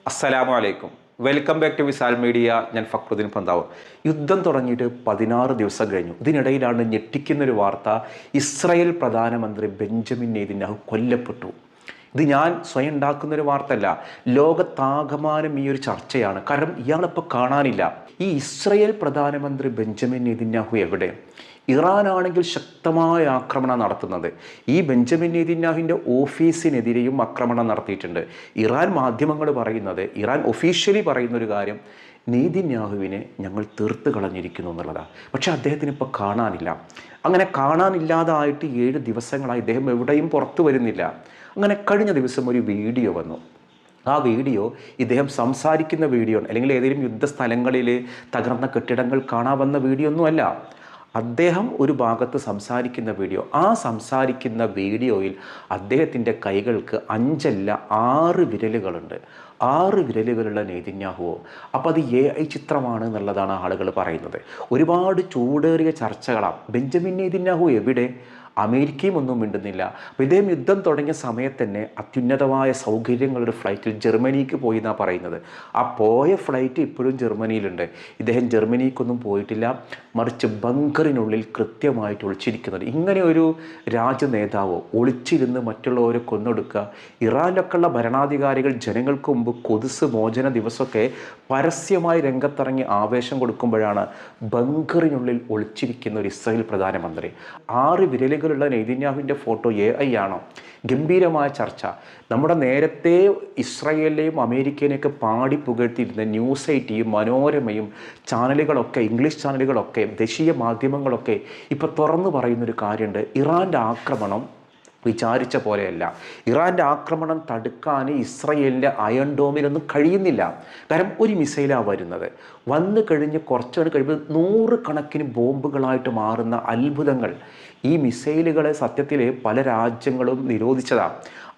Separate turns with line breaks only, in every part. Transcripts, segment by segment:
അസ്സലാമു അലൈക്കും. Welcome back to Visal media. ഞാൻ ഫക്രുദ്ദീൻ പന്താവ്. യുദ്ധം തുടങ്ങിയിട്ട് 16 ദിവസം കഴിഞ്ഞു. ഇതിനിടയിലാണ് ഞെട്ടിക്കുന്നൊരു വാർത്ത. ഇസ്രായേൽ പ്രധാനമന്ത്രി ബെഞ്ചമിൻ നെതന്യാഹു കൊല്ലപ്പെട്ടു. ഇത് ഞാൻ സ്വയം ഉണ്ടാക്കുന്നൊരു വാർത്തയല്ല, ലോകത്താകമാനം ഈ ഒരു ചർച്ചയാണ്. കാരണം ഇയാളിപ്പോൾ കാണാനില്ല. ഈ ഇസ്രായേൽ പ്രധാനമന്ത്രി ബെഞ്ചമിൻ നെതന്യാഹു എവിടെ? ഇറാനാണെങ്കിൽ ശക്തമായ ആക്രമണം നടത്തുന്നത്. ഈ ബെഞ്ചമിൻ നെതന്യാഹുവിൻ്റെ ഓഫീസിനെതിരെയും ആക്രമണം നടത്തിയിട്ടുണ്ട്. ഇറാൻ മാധ്യമങ്ങൾ പറയുന്നത്, ഇറാൻ ഒഫീഷ്യലി പറയുന്നൊരു കാര്യം, നെതന്യാഹുവിനെ ഞങ്ങൾ തീർത്ത് കളഞ്ഞിരിക്കുന്നു എന്നുള്ളതാണ്. പക്ഷേ അദ്ദേഹത്തിന് ഇപ്പോൾ കാണാനില്ല. അങ്ങനെ കാണാനില്ലാതായിട്ട് 7 ദിവസങ്ങളായി ഇദ്ദേഹം എവിടെയും പുറത്തു വരുന്നില്ല. അങ്ങനെ കഴിഞ്ഞ ദിവസം ഒരു വീഡിയോ വന്നു. ആ വീഡിയോ ഇദ്ദേഹം സംസാരിക്കുന്ന വീഡിയോ, അല്ലെങ്കിൽ ഏതെങ്കിലും യുദ്ധസ്ഥലങ്ങളിൽ തകർന്ന കെട്ടിടങ്ങൾ കാണാൻ വന്ന വീഡിയോ ഒന്നുമല്ല. അദ്ദേഹം ഒരു ഭാഗത്ത് സംസാരിക്കുന്ന വീഡിയോ. ആ സംസാരിക്കുന്ന വീഡിയോയിൽ അദ്ദേഹത്തിൻ്റെ കൈകൾക്ക് 5 അല്ല 6 വിരലുകളുണ്ട്. 6 വിരലുകളുള്ള നെതന്യാഹുവോ? അപ്പോൾ അത് AI ചിത്രമാണ് എന്നുള്ളതാണ് ആളുകൾ പറയുന്നത്. ഒരുപാട് ചൂടേറിയ ചർച്ചകളാണ്. ബെഞ്ചമിൻ നെതന്യാഹു എവിടെ? അമേരിക്കയും ഒന്നും മിണ്ടുന്നില്ല. അപ്പോൾ ഇദ്ദേഹം യുദ്ധം തുടങ്ങിയ സമയത്ത് തന്നെ അത്യുന്നതമായ സൗകര്യങ്ങളുടെ ഫ്ലൈറ്റിൽ ജർമ്മനിക്ക് പോയി എന്നാണ് പറയുന്നത്. ആ പോയ ഫ്ലൈറ്റ് ഇപ്പോഴും ജർമ്മനിയിലുണ്ട്. ഇദ്ദേഹം ജർമ്മനിക്കൊന്നും പോയിട്ടില്ല, മറിച്ച് ബങ്കറിനുള്ളിൽ കൃത്യമായിട്ട് ഒളിച്ചിരിക്കുന്നുണ്ട്. ഇങ്ങനെ ഒരു രാജ്യ നേതാവോ ഒളിച്ചിരുന്ന് മറ്റുള്ളവരെ കൊന്നൊടുക്കുക? ഇറാനിലൊക്കെയുള്ള ഭരണാധികാരികൾ ജനങ്ങൾക്ക് മുമ്പ് കൊതുസ് മോചന ദിവസമൊക്കെ പരസ്യമായി രംഗത്തിറങ്ങി ആവേശം കൊടുക്കുമ്പോഴാണ് ബങ്കറിനുള്ളിൽ ഒളിച്ചിരിക്കുന്ന ഒരു ഇസ്രായേൽ പ്രധാനമന്ത്രി. 6 വിരലുകളുള്ള നെതന്യാഹുവിൻ്റെ ഫോട്ടോ AI ആണോ? ഗംഭീരമായ ചർച്ച. നമ്മുടെ നേരത്തെ ഇസ്രായേലിലെയും അമേരിക്കയിലെയൊക്കെ പാടി പുകഴ്ത്തിയിരുന്ന ന്യൂസ് 8 മനോരമയും ചാനലുകളൊക്കെ, ഇംഗ്ലീഷ് ചാനലുകളൊക്കെ, ദേശീയ മാധ്യമങ്ങളൊക്കെ ഇപ്പോൾ തുറന്നു പറയുന്നൊരു കാര്യമുണ്ട്. ഇറാൻ്റെ ആക്രമണം വിചാരിച്ച പോലെയല്ല. ഇറാൻ്റെ ആക്രമണം തടുക്കാൻ ഇസ്രായേലിൻ്റെ അയൺ ഡോമിനൊന്നും കഴിയുന്നില്ല. കാരണം ഒരു മിസൈലാണ് വരുന്നത്. വന്നു കഴിഞ്ഞ് കുറച്ചാണ് കഴിയുമ്പോൾ 100 കണക്കിന് ബോംബുകളായിട്ട് മാറുന്ന അത്ഭുതങ്ങൾ. ഈ മിസൈലുകളെ സത്യത്തിൽ പല രാജ്യങ്ങളും നിരോധിച്ചതാണ്.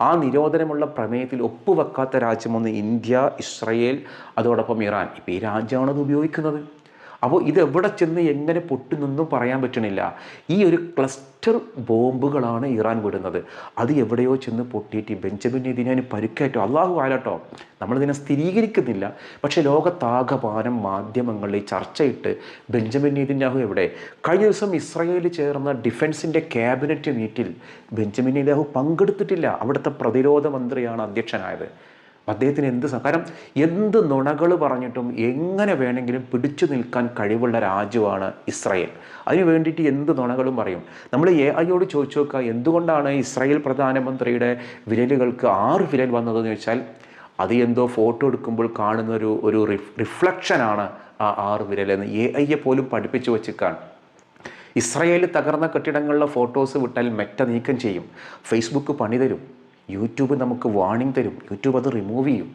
ആ നിരോധനമുള്ള പ്രമേയത്തിൽ ഒപ്പുവെക്കാത്ത രാജ്യമൊന്ന് ഇന്ത്യ, ഇസ്രായേൽ, അതോടൊപ്പം ഇറാൻ. ഇപ്പോൾ ഈ രാജ്യമാണത് ഉപയോഗിക്കുന്നത്. അപ്പോൾ ഇത് എവിടെ ചെന്ന് എങ്ങനെ പൊട്ടുന്നൊന്നും പറയാൻ പറ്റണില്ല. ഈ ഒരു ക്ലസ്റ്റർ ബോംബുകളാണ് ഇറാൻ വിടുന്നത്. അത് എവിടെയോ ചെന്ന് പൊട്ടിയിട്ട് ബെഞ്ചമിൻ നെതന്യാഹുവിന് പരിക്കേറ്റോ? അള്ളാഹു ആലട്ടോ, നമ്മളിതിനെ സ്ഥിരീകരിക്കുന്നില്ല. പക്ഷേ ലോകത്താകമാനം മാധ്യമങ്ങളിൽ ചർച്ചയിട്ട് ബെഞ്ചമിൻ നെതന്യാഹു എവിടെ? കഴിഞ്ഞ ദിവസം ഇസ്രായേലിൽ ചേർന്ന ഡിഫൻസിൻ്റെ ക്യാബിനറ്റ് മീറ്റിൽ ബെഞ്ചമിൻ നെതന്യാഹു പങ്കെടുത്തിട്ടില്ല. അവിടുത്തെ പ്രതിരോധ മന്ത്രിയാണ് അധ്യക്ഷനായത്. അദ്ദേഹത്തിന് കാരണം എന്ത് നുണകൾ പറഞ്ഞിട്ടും എങ്ങനെ വേണമെങ്കിലും പിടിച്ചു നിൽക്കാൻ കഴിവുള്ള രാജ്യമാണ് ഇസ്രായേൽ. അതിന് വേണ്ടിയിട്ട് എന്ത് നുണകളും പറയും. നമ്മൾ AIയോട് ചോദിച്ചു നോക്കുക, എന്തുകൊണ്ടാണ് ഇസ്രായേൽ പ്രധാനമന്ത്രിയുടെ വിരലുകൾക്ക് 6 വിരൽ വന്നതെന്ന് ചോദിച്ചാൽ, അത് എന്തോ ഫോട്ടോ എടുക്കുമ്പോൾ കാണുന്ന ഒരു റിഫ്ലക്ഷനാണ് ആ 6 വിരലെന്ന് AIയെ പോലും പഠിപ്പിച്ചു വച്ചിക്കാണ്. ഇസ്രായേലിൽ തകർന്ന കെട്ടിടങ്ങളിലെ ഫോട്ടോസ് വിട്ടാൽ മെറ്റ നീക്കം ചെയ്യും, ഫേസ്ബുക്ക് പണി തരും, യൂട്യൂബ് നമുക്ക് വാർണിംഗ് തരും, യൂട്യൂബ് അത് റിമൂവ് ചെയ്യും.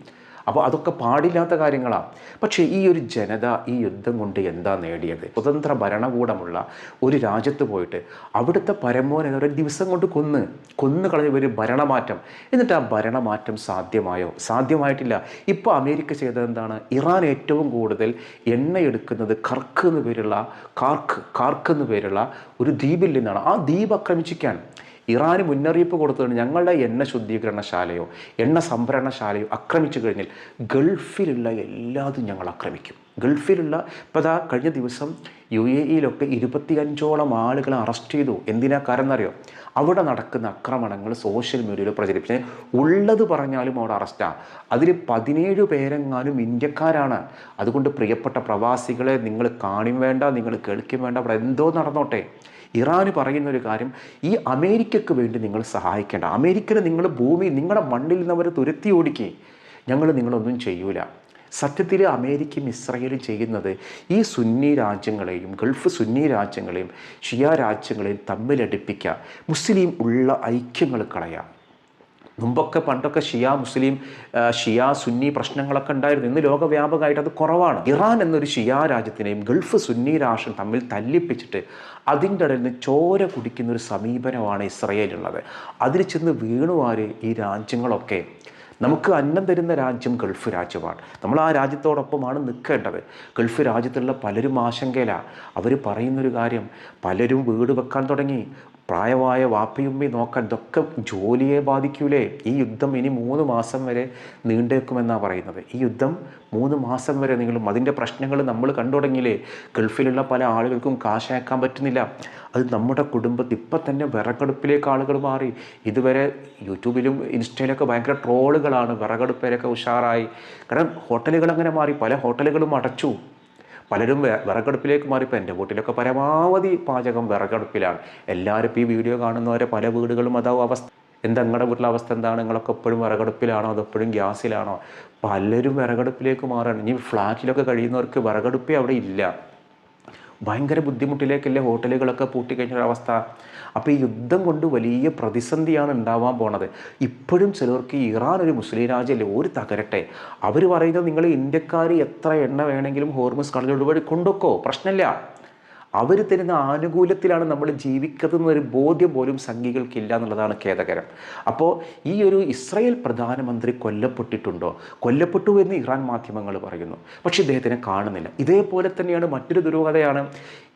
അപ്പോൾ അതൊക്കെ പാടില്ലാത്ത കാര്യങ്ങളാണ്. പക്ഷേ ഈ ഒരു ജനത ഈ യുദ്ധം കൊണ്ട് എന്താ നേടിയത്? സ്വതന്ത്ര ഭരണകൂടമുള്ള ഒരു രാജ്യത്ത് പോയിട്ട് അവിടുത്തെ പരമോനെ ഒരു ദിവസം കൊണ്ട് കൊന്നു കളഞ്ഞ ഒരു ഭരണമാറ്റം. എന്നിട്ട് ആ ഭരണമാറ്റം സാധ്യമായോ? സാധ്യമായിട്ടില്ല. ഇപ്പോൾ അമേരിക്ക ചെയ്തത് എന്താണ്? ഇറാൻ ഏറ്റവും കൂടുതൽ എണ്ണയെടുക്കുന്നത് കാർക്ക് എന്ന് പേരുള്ള ഒരു ദ്വീപിൽ നിന്നാണ്. ആ ദ്വീപ് ആക്രമിച്ചിരിക്കാൻ ഇറാന് മുന്നറിയിപ്പ് കൊടുത്തതാണ്, ഞങ്ങളുടെ എണ്ണ ശുദ്ധീകരണശാലയോ എണ്ണ സംഭരണശാലയോ ആക്രമിച്ചു കഴിഞ്ഞാൽ ഗൾഫിലുള്ള എല്ലാതും ഞങ്ങൾ ആക്രമിക്കും. ഗൾഫിലുള്ള ഇപ്പോൾ അതാ കഴിഞ്ഞ ദിവസം UAEയിലൊക്കെ 25ഓളം ആളുകളെ അറസ്റ്റ് ചെയ്തു. എന്തിനാ കാരണം എന്നറിയോ? അവിടെ നടക്കുന്ന ആക്രമണങ്ങൾ സോഷ്യൽ മീഡിയയിൽ പ്രചരിപ്പിച്ച് ഉള്ളത് പറഞ്ഞാലും അവിടെ അറസ്റ്റാണ്. അതിൽ 17 പേരെങ്ങാനും ഇന്ത്യക്കാരാണ്. അതുകൊണ്ട് പ്രിയപ്പെട്ട പ്രവാസികളെ, നിങ്ങൾ കാണും വേണ്ട, നിങ്ങൾ കേൾക്കും വേണ്ട, അവിടെ എന്തോ നടന്നോട്ടെ. ഇറാന് പറയുന്നൊരു കാര്യം, ഈ അമേരിക്കയ്ക്ക് വേണ്ടി നിങ്ങൾ സഹായിക്കേണ്ട. അമേരിക്കനെ നിങ്ങൾ നിങ്ങളുടെ മണ്ണിൽ നിന്ന് അവർ തുരത്തി ഓടിക്കുക. നിങ്ങളൊന്നും ചെയ്യൂല. സത്യത്തിൽ അമേരിക്കയും ഇസ്രായേലും ചെയ്യുന്നത് ഈ സുന്നി രാജ്യങ്ങളെയും ഗൾഫ് സുന്നി രാജ്യങ്ങളെയും ഷിയ രാജ്യങ്ങളെയും തമ്മിലടിപ്പിക്കുക, മുസ്ലിം ഉള്ള ഐക്യങ്ങൾ കളയുക. പണ്ടൊക്കെ ഷിയ സുന്നി പ്രശ്നങ്ങളൊക്കെ ഉണ്ടായിരുന്നു. ഇന്ന് ലോകവ്യാപകമായിട്ട് അത് കുറവാണ്. ഇറാൻ എന്നൊരു ഷിയ രാജ്യത്തിനെയും ഗൾഫ് സുന്നി രാഷ്ട്രം തമ്മിൽ തല്ലിപ്പിച്ചിട്ട് അതിൻ്റെ ഇടയിൽ നിന്ന് ചോര കുടിക്കുന്ന ഒരു സമീപനമാണ് ഇസ്രായേലുള്ളത്. അതിൽ ചെന്ന് വീണുവാര് ഈ രാജ്യങ്ങളൊക്കെ. നമുക്ക് അന്നം തരുന്ന രാജ്യം ഗൾഫ് രാജ്യമാണ്. നമ്മൾ ആ രാജ്യത്തോടൊപ്പമാണ് നിൽക്കേണ്ടത്. ഗൾഫ് രാജ്യത്തുള്ള പലരും ആശങ്കയിലാണ്. അവർ പറയുന്നൊരു കാര്യം, പലരും വീട് വെക്കാൻ തുടങ്ങി. പ്രായമായ വാപ്പയുമ്മയും നോക്കാൻ ഇതൊക്കെ ജോലിയെ ബാധിക്കൂലേ? ഈ യുദ്ധം ഇനി 3 മാസം വരെ നീണ്ടേക്കുമെന്നാണ് പറയുന്നത്. ഈ യുദ്ധം 3 മാസം വരെ നീളും. അതിൻ്റെ പ്രശ്നങ്ങൾ നമ്മൾ കണ്ടു തുടങ്ങിയില്ലേ? ഗൾഫിലുള്ള പല ആളുകൾക്കും കാശയക്കാൻ പറ്റുന്നില്ല. അത് നമ്മുടെ കുടുംബത്തിൽ ഇപ്പം തന്നെ വിറകടുപ്പിലേക്ക് ആളുകൾ മാറി. ഇതുവരെ യൂട്യൂബിലും ഇൻസ്റ്റയിലൊക്കെ ഭയങ്കര ട്രോളുകളാണ്. വിറകടുപ്പിലൊക്കെ ഉഷാറായി. കാരണം ഹോട്ടലുകൾ അങ്ങനെ മാറി, പല ഹോട്ടലുകളും അടച്ചു. പലരും വിറകടുപ്പിലേക്ക് മാറിപ്പോൾ. എൻ്റെ വീട്ടിലൊക്കെ പരമാവധി പാചകം വിറകടുപ്പിലാണ്. എല്ലാവരും ഇപ്പോൾ ഈ വീഡിയോ കാണുന്നവരെ പല വീടുകളും അതാവും അവസ്ഥ. എന്താ നിങ്ങളുടെ വീട്ടിലെ അവസ്ഥ എന്താണ്? നിങ്ങളൊക്കെ എപ്പോഴും വിറകടുപ്പിലാണോ അതോ എപ്പോഴും ഗ്യാസിലാണോ? പലരും വിറകടുപ്പിലേക്ക് മാറാണ്. ഇനി ഫ്ലാറ്റിലൊക്കെ കഴിയുന്നവർക്ക് വിറകടുപ്പേ അവിടെ ഇല്ല. ഭയങ്കര ബുദ്ധിമുട്ടിലേക്കല്ലേ ഹോട്ടലുകളൊക്കെ പൂട്ടിക്കഴിഞ്ഞൊരവസ്ഥ. അപ്പോൾ ഈ യുദ്ധം കൊണ്ട് വലിയ പ്രതിസന്ധിയാണ് ഉണ്ടാവാൻ പോണത്. ഇപ്പോഴും ചിലർക്ക് ഇറാൻ ഒരു മുസ്ലിം രാജ്യമല്ലേ, ഒരു തകരട്ടെ. അവർ പറയുന്നത് നിങ്ങൾ ഇന്ത്യക്കാർ എത്ര എണ്ണ വേണമെങ്കിലും ഹോർമുസ് കടലിലൂടെ വഴി കൊണ്ടുവെക്കോ, പ്രശ്നമില്ല. അവർ തരുന്ന ആനുകൂല്യത്തിലാണ് നമ്മൾ ജീവിക്കുന്നതെന്നൊരു ബോധ്യം പോലും സംഘികൾക്കില്ല എന്നുള്ളതാണ് ഖേദകരം. അപ്പോൾ ഈ ഒരു ഇസ്രായേൽ പ്രധാനമന്ത്രി കൊല്ലപ്പെട്ടിട്ടുണ്ടോ? കൊല്ലപ്പെട്ടു എന്ന് ഇറാൻ മാധ്യമങ്ങൾ പറയുന്നു. പക്ഷേ ഇദ്ദേഹത്തിനെ കാണുന്നില്ല. ഇതേപോലെ തന്നെയാണ് മറ്റൊരു ദുരൂഹതയാണ്.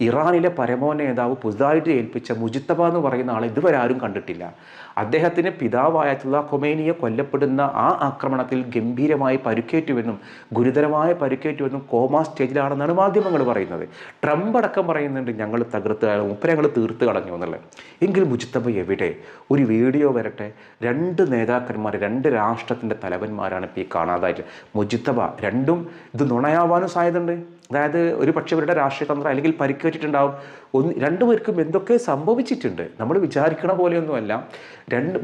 ഇറാനിലെ പരമോന്നേതാവ് പുതുതായിട്ട് ഏൽപ്പിച്ച മുജിത്തബ എന്ന് പറയുന്ന ആളെ ഇതുവരെ ആരും കണ്ടിട്ടില്ല. അദ്ദേഹത്തിന് പിതാവായ അയത്തുള്ള ഖൊമൈനിയെ കൊല്ലപ്പെടുന്ന ആ ആക്രമണത്തിൽ ഗംഭീരമായി പരിക്കേറ്റുവെന്നും ഗുരുതരമായ പരിക്കേറ്റുവെന്നും കോമാ സ്റ്റേജിലാണെന്നാണ് മാധ്യമങ്ങൾ പറയുന്നത്. ട്രംപ് അടക്കം പറയുന്നുണ്ട് ഞങ്ങൾ ഞങ്ങൾ തീർത്ത് കളഞ്ഞു എന്നുള്ളത്. എങ്കിൽ മുജിത്തബ എവിടെ? ഒരു വീഡിയോ വരട്ടെ. 2 നേതാക്കന്മാർ, 2 രാഷ്ട്രത്തിൻ്റെ തലവന്മാരാണ് ഇപ്പോൾ ഈ കാണാതായിട്ട്. മുജിത്തബ രണ്ടും ഇത് നുണയാവാനും സാധ്യതയുണ്ട്. അതായത് ഒരു പക്ഷേ ഇവരുടെ രാഷ്ട്രീയ തന്ത്രം അല്ലെങ്കിൽ പരിക്കേറ്റിട്ടുണ്ടാവും. രണ്ടുപേർക്കും എന്തൊക്കെ സംഭവിച്ചിട്ടുണ്ട്. നമ്മൾ വിചാരിക്കണ പോലെയൊന്നുമല്ല.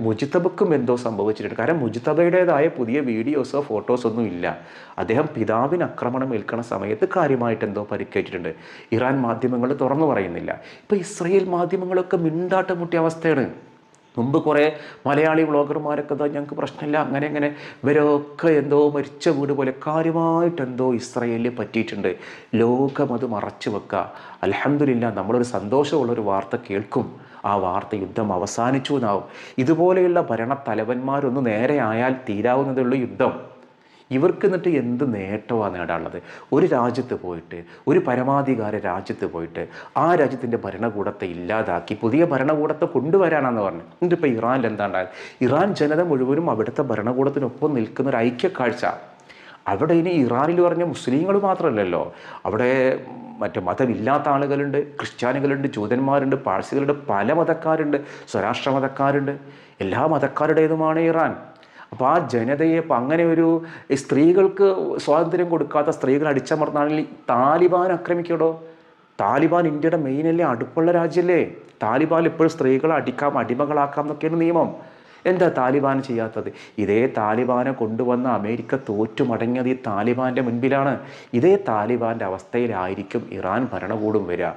മുജിത്തബക്കും എന്തോ സംഭവിച്ചിട്ടുണ്ട്. കാരണം മുജിത്തബയുടേതായ പുതിയ വീഡിയോസോ ഫോട്ടോസോ ഒന്നും ഇല്ല. അദ്ദേഹം പിതാവിന് ആക്രമണം ഏൽക്കുന്ന സമയത്ത് കാര്യമായിട്ട് എന്തോ പരിക്കേറ്റിട്ടുണ്ട്. ഇറാൻ മാധ്യമങ്ങൾ തുറന്നു പറയുന്നില്ല. ഇപ്പോൾ ഇസ്രായേൽ മാധ്യമങ്ങളൊക്കെ മിണ്ടാട്ടം മുട്ടിയ അവസ്ഥയാണ്. മുമ്പ് കുറേ മലയാളി വ്ളോഗർമാരൊക്കെ ഞങ്ങൾക്ക് പ്രശ്നമില്ല അങ്ങനെ ഇവരൊക്കെ എന്തോ മരിച്ച വീട് പോലെ കാര്യമായിട്ട് എന്തോ ഇസ്രായേലിൽ പറ്റിയിട്ടുണ്ട്. ലോകം അത് മറച്ചു വെക്കുക. അൽഹംദുലില്ലാ നമ്മളൊരു സന്തോഷമുള്ളൊരു വാർത്ത കേൾക്കും. ആ വാർത്ത യുദ്ധം അവസാനിച്ചു എന്നാവും. ഇതുപോലെയുള്ള ഭരണത്തലവന്മാരൊന്ന് നേരെ ആയാൽ തീരാവുന്നതുള്ള യുദ്ധം. ഇവർക്ക് എന്നിട്ട് എന്ത് നേട്ടമാണ് നേടാനുള്ളത്? ഒരു രാജ്യത്ത് പോയിട്ട്, ഒരു പരമാധികാര രാജ്യത്ത് പോയിട്ട് ആ രാജ്യത്തിൻ്റെ ഭരണകൂടത്തെ ഇല്ലാതാക്കി പുതിയ ഭരണകൂടത്തെ കൊണ്ടുവരാനാണെന്ന് പറഞ്ഞു. എന്നിട്ട് ഇപ്പോൾ ഇറാനിൽ എന്താണ്ടായത്? ഇറാൻ ജനത മുഴുവനും അവിടുത്തെ ഭരണകൂടത്തിനൊപ്പം നിൽക്കുന്ന ഒരു ഐക്യക്കാഴ്ച. അവിടെ ഇനി ഇറാനിൽ പറഞ്ഞ മുസ്ലിങ്ങൾ മാത്രമല്ലല്ലോ, അവിടെ മറ്റു മതമില്ലാത്ത ആളുകളുണ്ട്, ക്രിസ്ത്യാനികളുണ്ട്, ജൂതന്മാരുണ്ട്, പാഴ്സികളുണ്ട്, പല മതക്കാരുണ്ട്, സ്വരാഷ്ട്ര മതക്കാരുണ്ട്. എല്ലാ മതക്കാരുടേതുമാണ് ഇറാൻ. അപ്പോൾ ആ ജനതയെ ഇപ്പം അങ്ങനെ ഒരു സ്ത്രീകൾക്ക് സ്വാതന്ത്ര്യം കൊടുക്കാത്ത സ്ത്രീകൾ അടിച്ചമർന്നാണെങ്കിൽ താലിബാൻ ആക്രമിക്കടോ? താലിബാൻ ഇന്ത്യയുടെ മെയിനല്ലേ, അടുപ്പുള്ള രാജ്യമല്ലേ? താലിബാൻ ഇപ്പോഴും സ്ത്രീകളെ അടിമകളാക്കാം എന്നൊക്കെയാണ് നിയമം. എന്താ താലിബാൻ ചെയ്യാത്തത്? ഇതേ താലിബാനെ കൊണ്ടുവന്ന അമേരിക്ക തോറ്റു മടങ്ങിയത് ഈ താലിബാൻ്റെ മുൻപിലാണ്. ഇതേ താലിബാൻ്റെ അവസ്ഥയിലായിരിക്കും ഇറാൻ ഭരണകൂടം വരിക.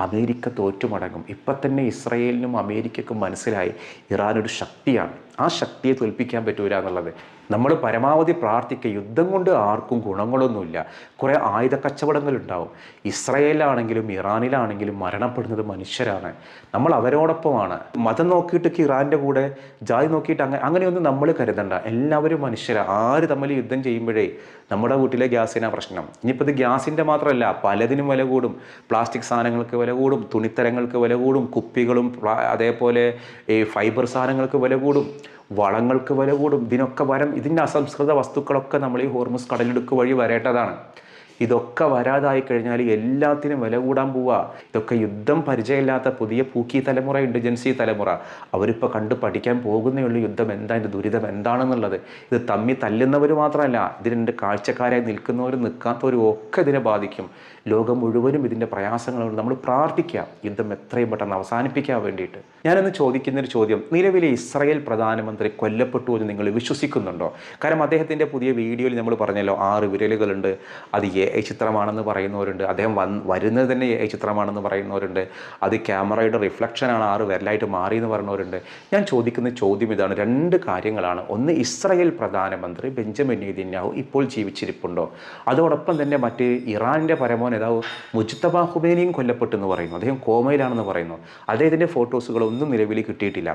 അമേരിക്ക തോറ്റുമടങ്ങും. ഇപ്പം തന്നെ ഇസ്രായേലിനും അമേരിക്കക്കും മനസ്സിലായി ഇറാൻ ഒരു ശക്തിയാണ്. ആ ശക്തിയെ തോൽപ്പിക്കാൻ പറ്റൂല എന്നുള്ളത്. നമ്മൾ പരമാവധി പ്രാർത്ഥിക്കുക. യുദ്ധം കൊണ്ട് ആർക്കും ഗുണങ്ങളൊന്നുമില്ല. കുറേ ആയുധ കച്ചവടങ്ങളുണ്ടാവും. ഇസ്രായേലിലാണെങ്കിലും ഇറാനിലാണെങ്കിലും മരണപ്പെടുന്നത് മനുഷ്യരാണ്. നമ്മൾ അവരോടൊപ്പമാണ്. മതം നോക്കിയിട്ട് ഇറാൻ്റെ കൂടെ, ജാതി നോക്കിയിട്ട് അങ്ങനെയൊന്നും നമ്മൾ കരുതണ്ട. എല്ലാവരും മനുഷ്യരാണ്. ആര് തമ്മിൽ യുദ്ധം ചെയ്യുമ്പോഴേ നമ്മുടെ വീട്ടിലെ ഗ്യാസിനാണ് പ്രശ്നം. ഇനിയിപ്പോൾ ഇത് ഗ്യാസിൻ്റെ മാത്രമല്ല, പലതിനും വില കൂടും. പ്ലാസ്റ്റിക് സാധനങ്ങൾക്ക് വില കൂടും, തുണിത്തരങ്ങൾക്ക് വില കൂടും, കുപ്പികളും അതേപോലെ ഈ ഫൈബർ സാധനങ്ങൾക്ക് വില കൂടും, വളങ്ങൾക്ക് വില കൂടും. ഇതിൻ്റെ അസംസ്കൃത വസ്തുക്കളൊക്കെ നമ്മൾ ഈ ഹോർമുസ് കടലിടുക്ക് വഴി വരേണ്ടതാണ്. ഇതൊക്കെ വരാതായി കഴിഞ്ഞാൽ എല്ലാത്തിനും വില കൂടാൻ പോവുക. ഇതൊക്കെ യുദ്ധം പരിചയമില്ലാത്ത പുതിയ പൂക്കി തലമുറ, ഇൻഡിജൻസി തലമുറ, അവരിപ്പോൾ കണ്ട് പഠിക്കാൻ പോകുന്നേ ഉള്ളൂ യുദ്ധം എന്താ, ഇതിൻ്റെ ദുരിതം എന്താണെന്നുള്ളത്. ഇത് തമ്മിൽ തല്ലുന്നവർ മാത്രമല്ല, ഇതിൻ്റെ കാഴ്ചക്കാരായി നിൽക്കുന്നവരും നിൽക്കാത്തവരും ഒക്കെ ഇതിനെ ബാധിക്കും. ലോകം മുഴുവനും ഇതിൻ്റെ പ്രയാസങ്ങളുണ്ട്. നമ്മൾ പ്രാർത്ഥിക്കുക യുദ്ധം എത്രയും പെട്ടെന്ന് അവസാനിപ്പിക്കാൻ വേണ്ടിയിട്ട്. ഞാനൊന്ന് ചോദിക്കുന്നൊരു ചോദ്യം, നിലവിലെ ഇസ്രായേൽ പ്രധാനമന്ത്രി കൊല്ലപ്പെട്ടു എന്ന് നിങ്ങൾ വിശ്വസിക്കുന്നുണ്ടോ? കാരണം അദ്ദേഹത്തിൻ്റെ പുതിയ വീഡിയോയിൽ നമ്മൾ പറഞ്ഞല്ലോ 6 വിരലുകളുണ്ട്, അത് AI ചിത്രമാണെന്ന് പറയുന്നവരുണ്ട്. അദ്ദേഹം വരുന്നത് തന്നെ AI ചിത്രമാണെന്ന് പറയുന്നവരുണ്ട്. അത് ക്യാമറയുടെ റിഫ്ലക്ഷനാണ് 6 വിരലായിട്ട് മാറിയെന്ന് പറയുന്നവരുണ്ട്. ഞാൻ ചോദിക്കുന്ന ചോദ്യം ഇതാണ്, 2 കാര്യങ്ങളാണ്. ഒന്ന്, ഇസ്രായേൽ പ്രധാനമന്ത്രി ബെഞ്ചമിൻ നെതന്യാഹു ഇപ്പോൾ ജീവിച്ചിരിപ്പുണ്ടോ? അതോടൊപ്പം തന്നെ മറ്റ് ഇറാനിൻ്റെ പരമോന്നേതാവ് മുജ്തബ ഖൊമൈനിയും കൊല്ലപ്പെട്ടെന്ന് പറയുന്നു. അദ്ദേഹം കോമയിലാണെന്ന് പറയുന്നു. അദ്ദേഹത്തിൻ്റെ ഫോട്ടോസുകളൊന്നും നിലവിൽ കിട്ടിയിട്ടില്ല.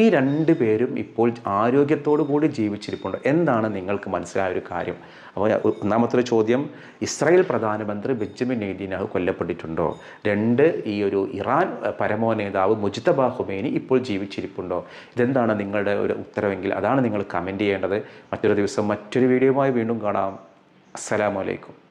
ഈ 2 പേരും ഇപ്പോൾ ആരോഗ്യത്തോടു കൂടി ജീവിച്ചിരിപ്പുണ്ട്. എന്താണ് നിങ്ങൾക്ക് മനസ്സിലായ ഒരു കാര്യം? അപ്പോൾ ഒന്നാമത്തെ ചോദ്യം, ഇസ്രായേൽ പ്രധാനമന്ത്രി ബെഞ്ചമിൻ നെതന്യാഹു കൊല്ലപ്പെട്ടിട്ടുണ്ടോ? 2, ഈ ഒരു ഇറാൻ പരമോ നേതാവ് മുജ്തബ ഖുമൈനി ഇപ്പോൾ ജീവിച്ചിരിപ്പുണ്ടോ? ഇതെന്താണ് നിങ്ങളുടെ ഒരു ഉത്തരവെങ്കിൽ അതാണ് നിങ്ങൾ കമൻറ്റ് ചെയ്യേണ്ടത്. മറ്റൊരു ദിവസം മറ്റൊരു വീഡിയോയുമായി വീണ്ടും കാണാം. അസ്സലാമു അലൈക്കും.